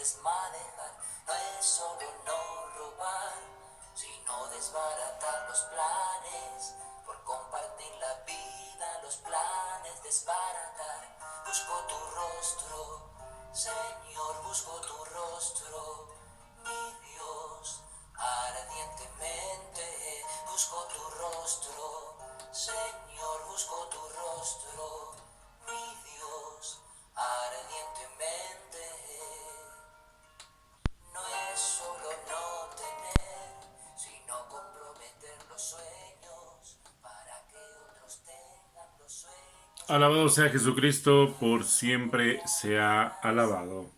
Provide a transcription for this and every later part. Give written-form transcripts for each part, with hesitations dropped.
puedes manejar. No es solo no robar, sino desbaratar los planes. Por compartir la vida, los planes desbaratar. Busco tu rostro, Señor, busco tu rostro, mi Dios, ardientemente. Busco tu rostro, Señor, busco tu rostro, mi Dios, ardientemente. No es solo no tener, sino comprometer los sueños para que otros tengan los sueños. Alabado sea Jesucristo, por siempre sea alabado.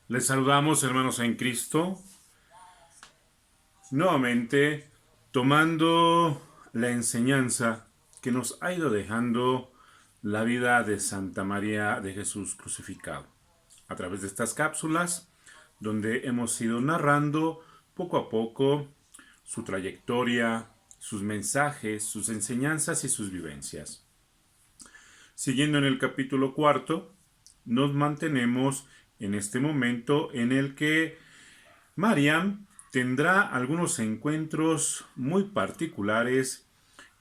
Les saludamos, hermanos en Cristo, nuevamente tomando la enseñanza que nos ha ido dejando la vida de Santa María de Jesús crucificado. A través de estas cápsulas, donde hemos ido narrando poco a poco su trayectoria, sus mensajes, sus enseñanzas y sus vivencias. Siguiendo en el capítulo cuarto, nos mantenemos en este momento en el que Mariam tendrá algunos encuentros muy particulares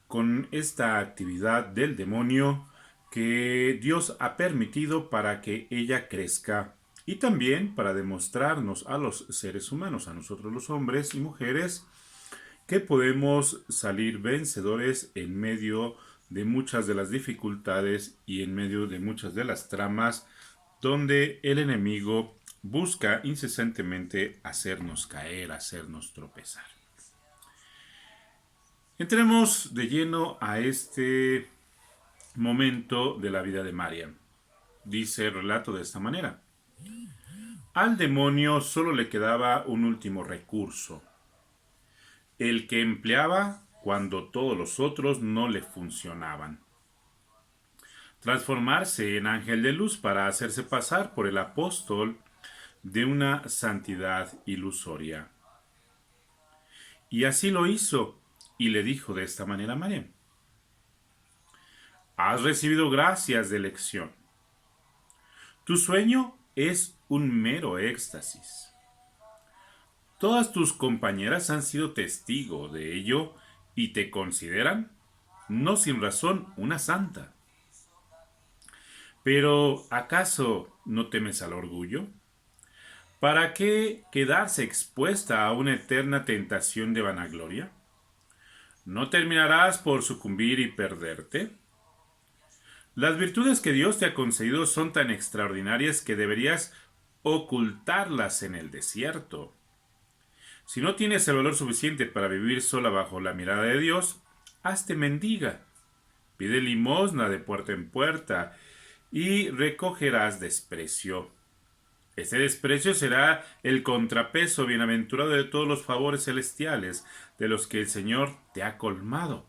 con esta actividad del demonio que Dios ha permitido para que ella crezca y también para demostrarnos a los seres humanos, a nosotros los hombres y mujeres, que podemos salir vencedores en medio de muchas de las dificultades y en medio de muchas de las tramas donde el enemigo busca incesantemente hacernos caer, hacernos tropezar. Entremos de lleno a este momento de la vida de Mariam. Dice el relato de esta manera. Al demonio solo le quedaba un último recurso, el que empleaba cuando todos los otros no le funcionaban. Transformarse en ángel de luz para hacerse pasar por el apóstol de una santidad ilusoria. Y así lo hizo, y le dijo de esta manera a María: has recibido gracias de elección. Tu sueño es un mero éxtasis. Todas tus compañeras han sido testigo de ello y te consideran, no sin razón, una santa. Pero, ¿acaso no temes al orgullo? ¿Para qué quedarse expuesta a una eterna tentación de vanagloria? ¿No terminarás por sucumbir y perderte? Las virtudes que Dios te ha concedido son tan extraordinarias que deberías ocultarlas en el desierto. Si no tienes el valor suficiente para vivir sola bajo la mirada de Dios, hazte mendiga. Pide limosna de puerta en puerta y recogerás desprecio. Ese desprecio será el contrapeso bienaventurado de todos los favores celestiales de los que el Señor te ha colmado.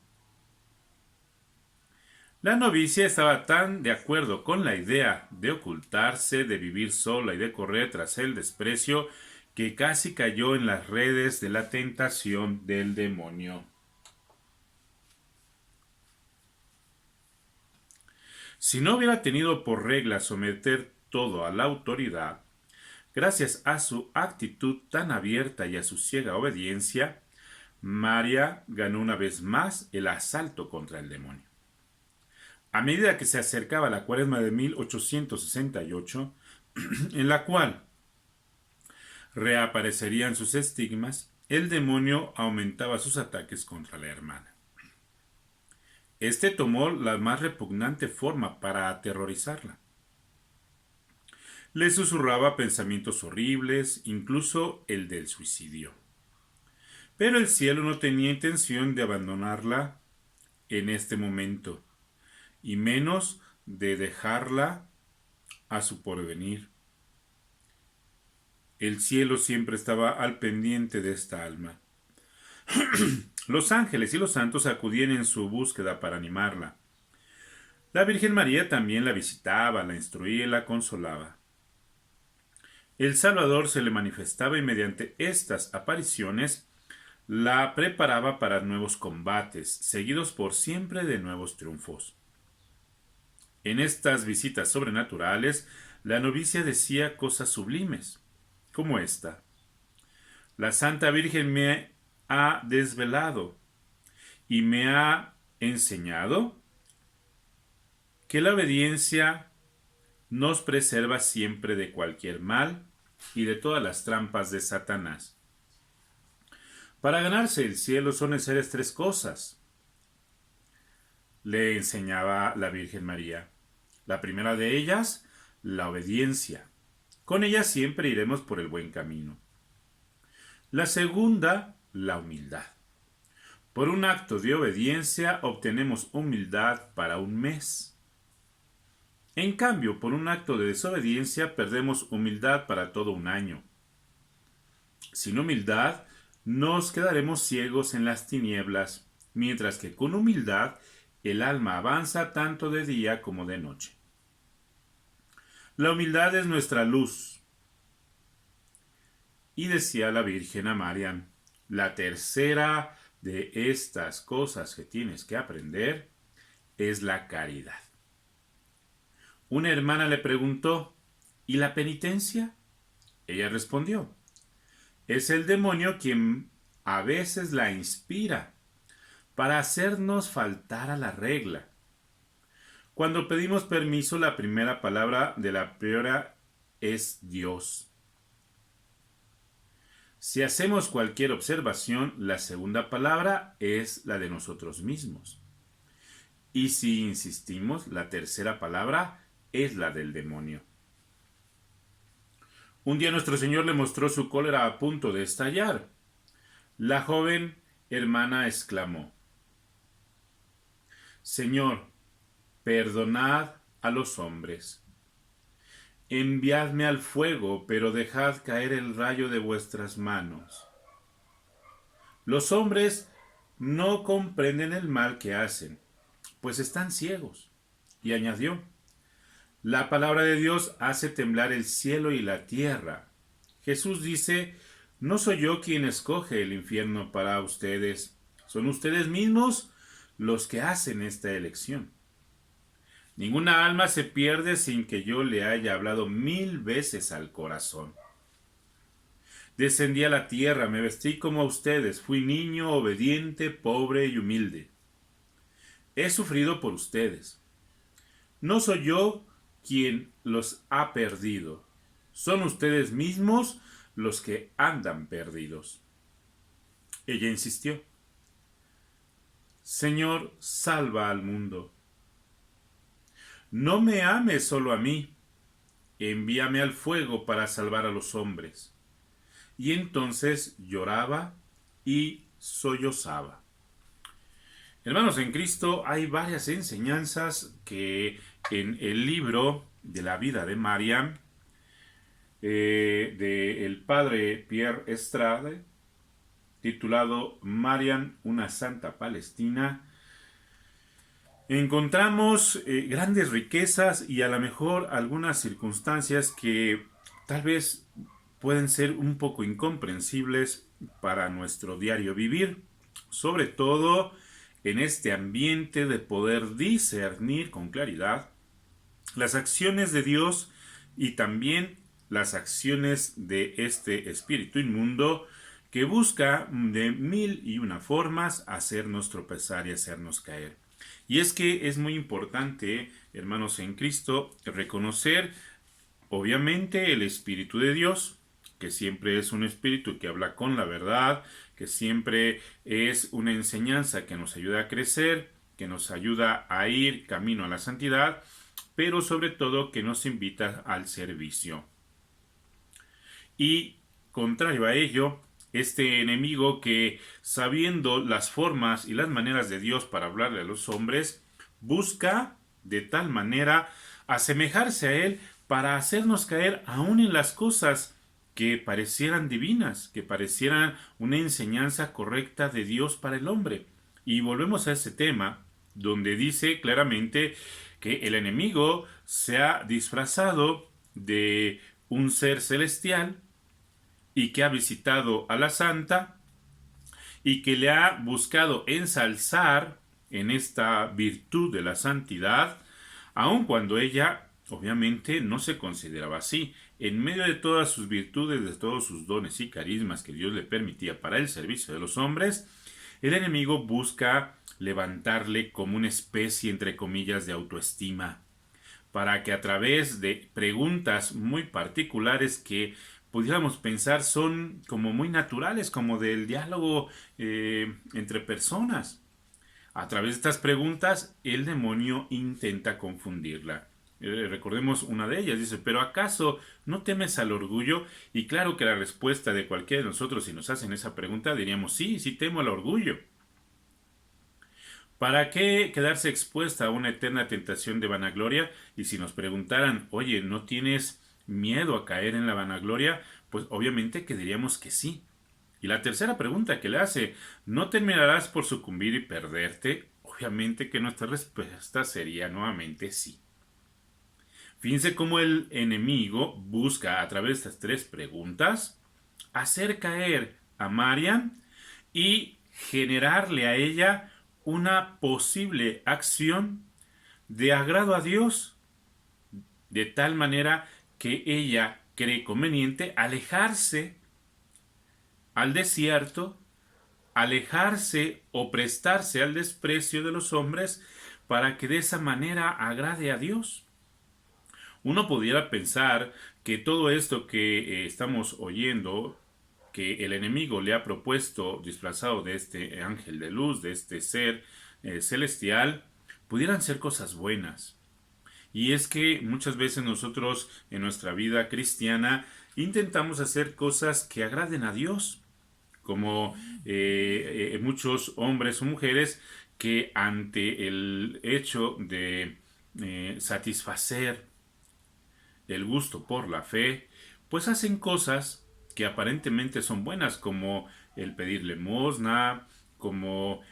La novicia estaba tan de acuerdo con la idea de ocultarse, de vivir sola y de correr tras el desprecio, que casi cayó en las redes de la tentación del demonio. Si no hubiera tenido por regla someter todo a la autoridad, gracias a su actitud tan abierta y a su ciega obediencia, María ganó una vez más el asalto contra el demonio. A medida que se acercaba la Cuaresma de 1868, en la cual reaparecerían sus estigmas, el demonio aumentaba sus ataques contra la hermana. Este tomó la más repugnante forma para aterrorizarla. Le susurraba pensamientos horribles, incluso el del suicidio. Pero el cielo no tenía intención de abandonarla en este momento, y menos de dejarla a su porvenir. El cielo siempre estaba al pendiente de esta alma. Los ángeles y los santos acudían en su búsqueda para animarla. La Virgen María también la visitaba, la instruía y la consolaba. El Salvador se le manifestaba y mediante estas apariciones la preparaba para nuevos combates, seguidos por siempre de nuevos triunfos. En estas visitas sobrenaturales, la novicia decía cosas sublimes, como esta: la Santa Virgen me ha desvelado y me ha enseñado que la obediencia nos preserva siempre de cualquier mal y de todas las trampas de Satanás. Para ganarse el cielo son necesarias tres cosas, le enseñaba la Virgen María. La primera de ellas, la obediencia. Con ella siempre iremos por el buen camino. La segunda, la humildad. Por un acto de obediencia obtenemos humildad para un mes. En cambio, por un acto de desobediencia perdemos humildad para todo un año. Sin humildad, nos quedaremos ciegos en las tinieblas, mientras que con humildad el alma avanza tanto de día como de noche. La humildad es nuestra luz. Y decía la Virgen a Marian, la tercera de estas cosas que tienes que aprender es la caridad. Una hermana le preguntó, ¿y la penitencia? Ella respondió, es el demonio quien a veces la inspira para hacernos faltar a la regla. Cuando pedimos permiso, la primera palabra de la priora es Dios. Si hacemos cualquier observación, la segunda palabra es la de nosotros mismos. Y si insistimos, la tercera palabra es la del demonio. Un día nuestro Señor le mostró su cólera a punto de estallar. La joven hermana exclamó, Señor, perdonad a los hombres. Enviadme al fuego, pero dejad caer el rayo de vuestras manos. Los hombres no comprenden el mal que hacen, pues están ciegos. Y añadió, la palabra de Dios hace temblar el cielo y la tierra. Jesús dice, no soy yo quien escoge el infierno para ustedes, son ustedes mismos los que hacen esta elección. Ninguna alma se pierde sin que yo le haya hablado 1000 veces al corazón. Descendí a la tierra, me vestí como a ustedes, fui niño, obediente, pobre y humilde. He sufrido por ustedes. No soy yo quien los ha perdido, son ustedes mismos los que andan perdidos. Ella insistió, Señor, salva al mundo. No me ames solo a mí, envíame al fuego para salvar a los hombres. Y entonces lloraba y sollozaba. Hermanos en Cristo, hay varias enseñanzas que en el libro de la vida de Mariam, del padre Pierre Estrade, titulado Mariam, una santa palestina, encontramos grandes riquezas y a lo mejor algunas circunstancias que tal vez pueden ser un poco incomprensibles para nuestro diario vivir, sobre todo en este ambiente de poder discernir con claridad las acciones de Dios y también las acciones de este espíritu inmundo que busca de 1001 formas hacernos tropezar y hacernos caer. Y es que es muy importante, hermanos en Cristo, reconocer obviamente el Espíritu de Dios, que siempre es un espíritu que habla con la verdad, que siempre es una enseñanza que nos ayuda a crecer, que nos ayuda a ir camino a la santidad, pero sobre todo que nos invita al servicio. Y contrario a ello, este enemigo que, sabiendo las formas y las maneras de Dios para hablarle a los hombres, busca de tal manera asemejarse a él para hacernos caer aún en las cosas que parecieran divinas, que parecieran una enseñanza correcta de Dios para el hombre. Y volvemos a ese tema donde dice claramente que el enemigo se ha disfrazado de un ser celestial y que ha visitado a la santa y que le ha buscado ensalzar en esta virtud de la santidad aun cuando ella obviamente no se consideraba así. En medio de todas sus virtudes, de todos sus dones y carismas que Dios le permitía para el servicio de los hombres, el enemigo busca levantarle como una especie, entre comillas, de autoestima, para que a través de preguntas muy particulares que pudiéramos pensar son como muy naturales, como del diálogo entre personas. A través de estas preguntas, el demonio intenta confundirla. Recordemos una de ellas, dice, ¿pero acaso no temes al orgullo? Y claro que la respuesta de cualquiera de nosotros, si nos hacen esa pregunta, diríamos, sí, sí temo al orgullo. ¿Para qué quedarse expuesta a una eterna tentación de vanagloria? Y si nos preguntaran, oye, ¿no tienes miedo a caer en la vanagloria? Pues obviamente que diríamos que sí. Y la tercera pregunta que le hace, ¿no terminarás por sucumbir y perderte? Obviamente que nuestra respuesta sería nuevamente sí. Fíjense cómo el enemigo busca a través de estas tres preguntas hacer caer a Marian y generarle a ella una posible acción de agrado a Dios, de tal manera que ella cree conveniente alejarse al desierto, alejarse o prestarse al desprecio de los hombres para que de esa manera agrade a Dios. Uno pudiera pensar que todo esto que estamos oyendo, que el enemigo le ha propuesto disfrazado de este ángel de luz, de este ser celestial, pudieran ser cosas buenas. Y es que muchas veces nosotros en nuestra vida cristiana intentamos hacer cosas que agraden a Dios, como muchos hombres o mujeres que ante el hecho de satisfacer el gusto por la fe, pues hacen cosas que aparentemente son buenas, como el pedir limosna, como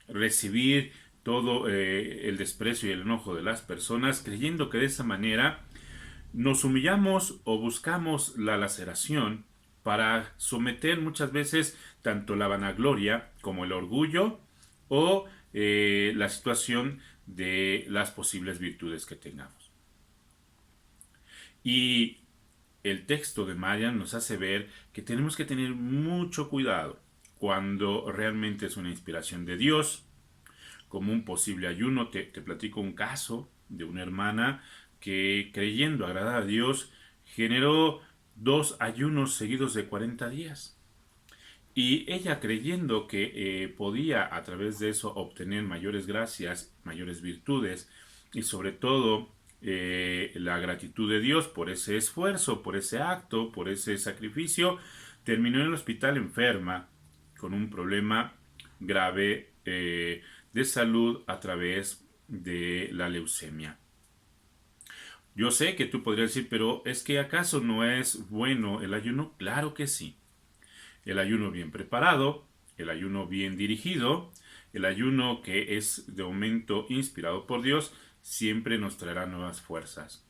recibir todo el desprecio y el enojo de las personas, creyendo que de esa manera nos humillamos o buscamos la laceración para someter muchas veces tanto la vanagloria como el orgullo o la situación de las posibles virtudes que tengamos. Y el texto de Marian nos hace ver que tenemos que tener mucho cuidado cuando realmente es una inspiración de Dios, como un posible ayuno. Te platico un caso de una hermana que, creyendo agradar a Dios, generó 2 ayunos seguidos de 40 días. Y ella, creyendo que podía a través de eso obtener mayores gracias, mayores virtudes y sobre todo la gratitud de Dios por ese esfuerzo, por ese acto, por ese sacrificio, terminó en el hospital enferma con un problema grave de salud a través de la leucemia. Yo sé que tú podrías decir, pero ¿es que acaso no es bueno el ayuno? Claro que sí. El ayuno bien preparado, el ayuno bien dirigido, el ayuno que es de momento inspirado por Dios, siempre nos traerá nuevas fuerzas.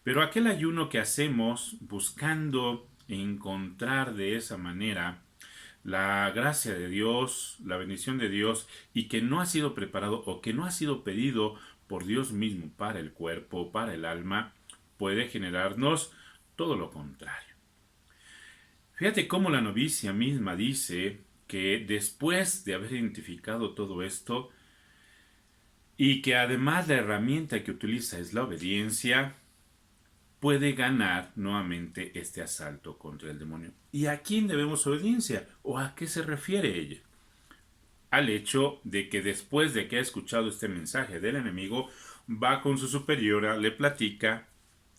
Pero aquel ayuno que hacemos buscando encontrar de esa manera la gracia de Dios, la bendición de Dios, y que no ha sido preparado o que no ha sido pedido por Dios mismo para el cuerpo, para el alma, puede generarnos todo lo contrario. Fíjate cómo la novicia misma dice que después de haber identificado todo esto y que además la herramienta que utiliza es la obediencia, puede ganar nuevamente este asalto contra el demonio. ¿Y a quién debemos obediencia? ¿O a qué se refiere ella? Al hecho de que después de que ha escuchado este mensaje del enemigo, va con su superiora, le platica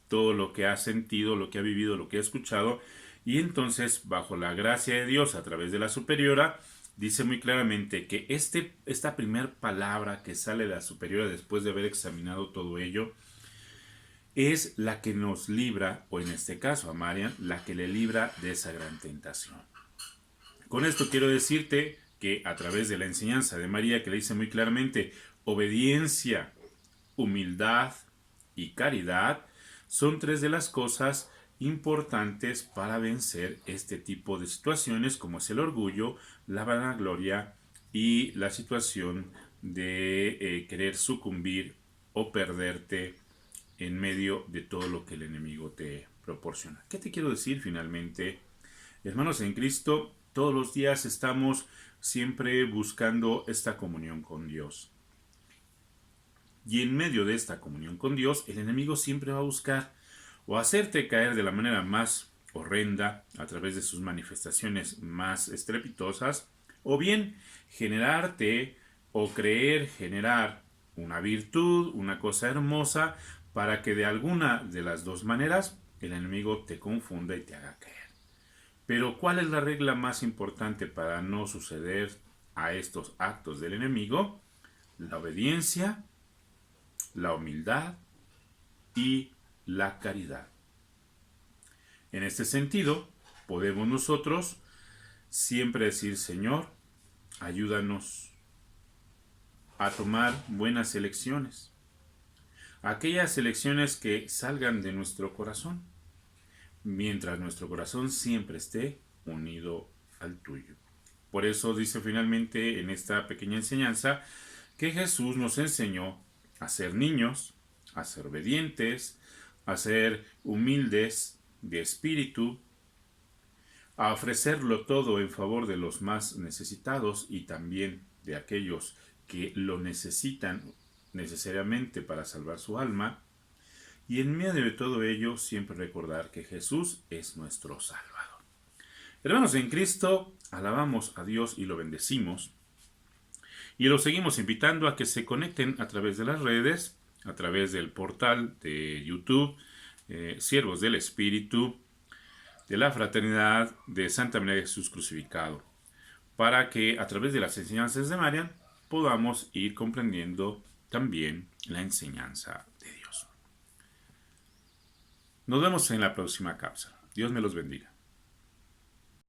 todo lo que ha sentido, lo que ha vivido, lo que ha escuchado, y entonces, bajo la gracia de Dios, a través de la superiora, dice muy claramente que esta primer palabra que sale de la superiora después de haber examinado todo ello, es la que nos libra, o en este caso a Marian, la que le libra de esa gran tentación. Con esto quiero decirte que a través de la enseñanza de María, que le dice muy claramente, obediencia, humildad y caridad, son 3 de las cosas importantes para vencer este tipo de situaciones, como es el orgullo, la vanagloria y la situación de querer sucumbir o perderte en medio de todo lo que el enemigo te proporciona. ¿Qué te quiero decir finalmente? Hermanos en Cristo, todos los días estamos siempre buscando esta comunión con Dios. Y en medio de esta comunión con Dios, el enemigo siempre va a buscar o hacerte caer de la manera más horrenda a través de sus manifestaciones más estrepitosas, o bien generarte o creer generar una virtud, una cosa hermosa, para que de alguna de las dos maneras el enemigo te confunda y te haga caer. Pero ¿cuál es la regla más importante para no suceder a estos actos del enemigo? La obediencia, la humildad y la caridad. En este sentido, podemos nosotros siempre decir: Señor, ayúdanos a tomar buenas elecciones, aquellas elecciones que salgan de nuestro corazón, mientras nuestro corazón siempre esté unido al tuyo. Por eso dice finalmente en esta pequeña enseñanza que Jesús nos enseñó a ser niños, a ser obedientes, a ser humildes de espíritu, a ofrecerlo todo en favor de los más necesitados y también de aquellos que lo necesitan necesariamente para salvar su alma, y en medio de todo ello siempre recordar que Jesús es nuestro Salvador. Hermanos en Cristo, alabamos a Dios y lo bendecimos, y los seguimos invitando a que se conecten a través de las redes, a través del portal de YouTube, Siervos del Espíritu, de la Fraternidad de Santa María de Jesús Crucificado, para que a través de las enseñanzas de Marian podamos ir comprendiendo también la enseñanza de Dios. Nos vemos en la próxima cápsula. Dios me los bendiga.